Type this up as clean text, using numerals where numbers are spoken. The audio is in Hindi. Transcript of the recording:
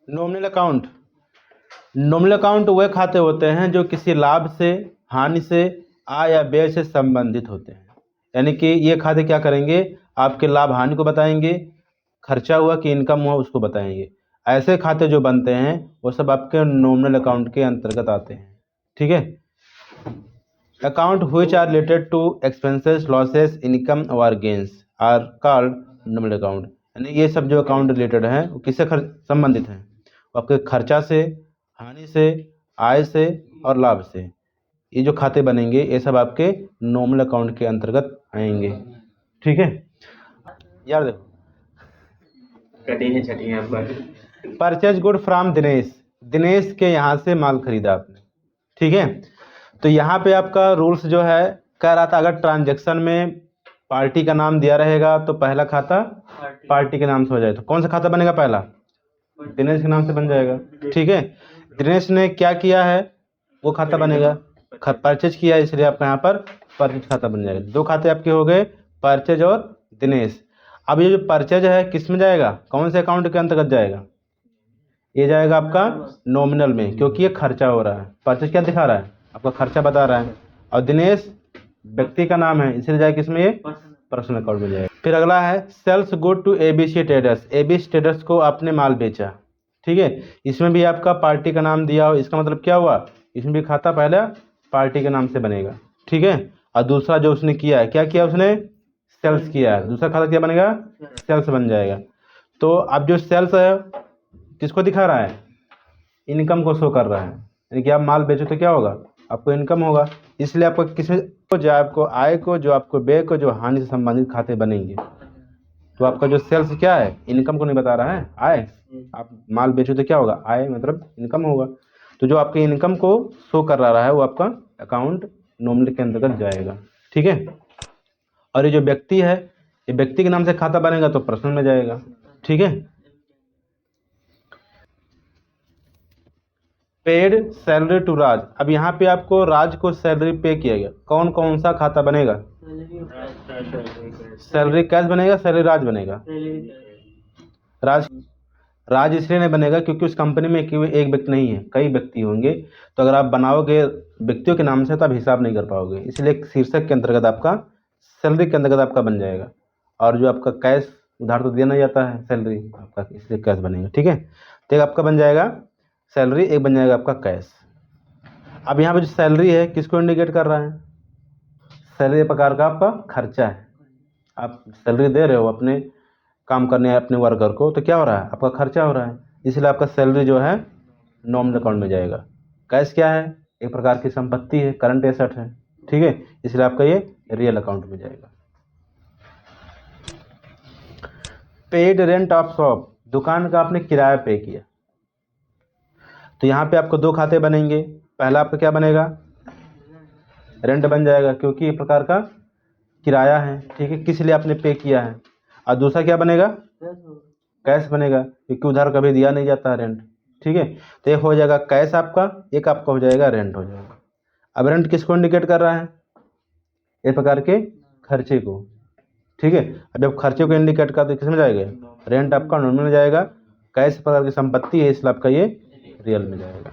नॉमिनल अकाउंट, नॉमिनल अकाउंट वह खाते होते हैं जो किसी लाभ से, हानि से, आय या व्यय से संबंधित होते हैं। यानी कि ये खाते क्या करेंगे, आपके लाभ हानि को बताएंगे, खर्चा हुआ कि इनकम हुआ उसको बताएंगे। ऐसे खाते जो बनते हैं वो सब आपके नॉमिनल अकाउंट के अंतर्गत आते हैं। ठीक है। Account which are related to expenses, losses, income और gains are called nominal account. यानी ये सब जो अकाउंट रिलेटेड हैं वो किससे संबंधित हैं, आपके खर्चा से, हानि से, आय से और लाभ से। ये जो खाते बनेंगे ये सब आपके नॉमिनल अकाउंट के अंतर्गत आएंगे। ठीक है यार। देखो purchase good from Dinesh, Dinesh के यहाँ से माल खरीदा आपने। ठीक है। तो यहाँ पे आपका रूल्स जो है कह रहा था, अगर ट्रांजैक्शन में पार्टी का नाम दिया रहेगा तो पहला खाता पार्टी के नाम से हो जाए। तो कौन सा खाता बनेगा, पहला दिनेश के नाम से बन जाएगा। ठीक है। दिनेश ने क्या किया है वो खाता बनेगा, परचेज किया है, इसलिए आपका यहाँ पर परचेज खाता बन जाएगा। दो खाते आपके हो गए, परचेज और दिनेश। अब ये जो परचेज है किस में जाएगा, कौन से अकाउंट के अंतर्गत जाएगा, ये जाएगा आपका नॉमिनल में, क्योंकि ये खर्चा हो रहा है। परचेज क्या दिखा रहा है, आपका खर्चा बता रहा है। और दिनेश व्यक्ति का नाम है, इसलिए जाएगा किसमें, ये पर्सनल अकाउंट में जाएगा। फिर अगला है sales good to ABC traders, ABC traders को आपने माल बेचा। ठीक है। इसमें भी आपका पार्टी का नाम दिया हो, इसका मतलब क्या हुआ, इसमें भी खाता पहला पार्टी के नाम से बनेगा। ठीक है। और दूसरा जो उसने किया है, क्या किया उसने, सेल्स किया है, दूसरा खाता क्या बनेगा, सेल्स बन जाएगा। तो अब जो सेल्स है किसको दिखा रहा है, इनकम को शो कर रहा है। यानी कि आप माल बेचो तो क्या होगा, आपको इनकम होगा। इसलिए आपको किसमें, जो आपको आय को, जो आपको व्यय को, जो हानि से संबंधित खाते बनेंगे। तो आपका जो सेल्स क्या है, इनकम को नहीं बता रहा है, आय। आप माल बेचो तो क्या होगा, आय मतलब इनकम होगा। तो जो आपके इनकम को शो कर रहा है वो आपका अकाउंट नॉमिनल के अंतर्गत जाएगा। ठीक है। और ये जो व्यक्ति है, ये व्यक्ति के नाम से खाता बनेगा तो पर्सनल में जाएगा। ठीक है। पेड सैलरी टू राज, अब यहाँ पे आपको राज को सैलरी पे किया गया, कौन कौन सा खाता बनेगा, सैलरी कैश बनेगा, सैलरी राज बनेगा। राज, राज इसलिए नहीं बनेगा क्योंकि उस कंपनी में एक व्यक्ति नहीं है, कई व्यक्ति होंगे। तो अगर आप बनाओगे व्यक्तियों के नाम से तो आप हिसाब नहीं कर पाओगे, इसलिए शीर्षक के अंतर्गत आपका, सैलरी के अंतर्गत आपका बन जाएगा। और जो आपका कैश उधार तो देना जाता है सैलरी आपका, इसलिए कैश बनेगा। ठीक है। तो एक आपका बन जाएगा सैलरी, एक बन जाएगा आपका कैश। अब यहाँ पे जो सैलरी है किसको इंडिकेट कर रहा है, सैलरी प्रकार का आपका खर्चा है। आप सैलरी दे रहे हो अपने काम करने अपने वर्कर को, तो क्या हो रहा है, आपका खर्चा हो रहा है, इसलिए आपका सैलरी जो है नॉमिनल अकाउंट में जाएगा। कैश क्या है, एक प्रकार की संपत्ति है, करंट एसेट है। ठीक है। इसलिए आपका ये रियल अकाउंट में जाएगा। पेड रेंट ऑफ शॉप, दुकान का आपने किराया पे किया। तो यहाँ पे आपको दो खाते बनेंगे, पहला आपका क्या बनेगा, रेंट बन जाएगा क्योंकि एक प्रकार का किराया है। ठीक है, किस लिए आपने पे किया है। और दूसरा क्या बनेगा, कैश बनेगा क्योंकि उधार कभी दिया नहीं जाता है रेंट। ठीक है। तो एक हो जाएगा कैश आपका, एक आपका हो जाएगा रेंट हो जाएगा। अब रेंट किसको इंडिकेट कर रहा है, एक प्रकार के खर्चे को। ठीक है। अब जब खर्चे को इंडिकेट कर तो किस में जाएगा, रेंट आपका नॉमिनल में जाएगा, कैश प्रकार की संपत्ति है इसलिए आपका ये रियल में जाएगा।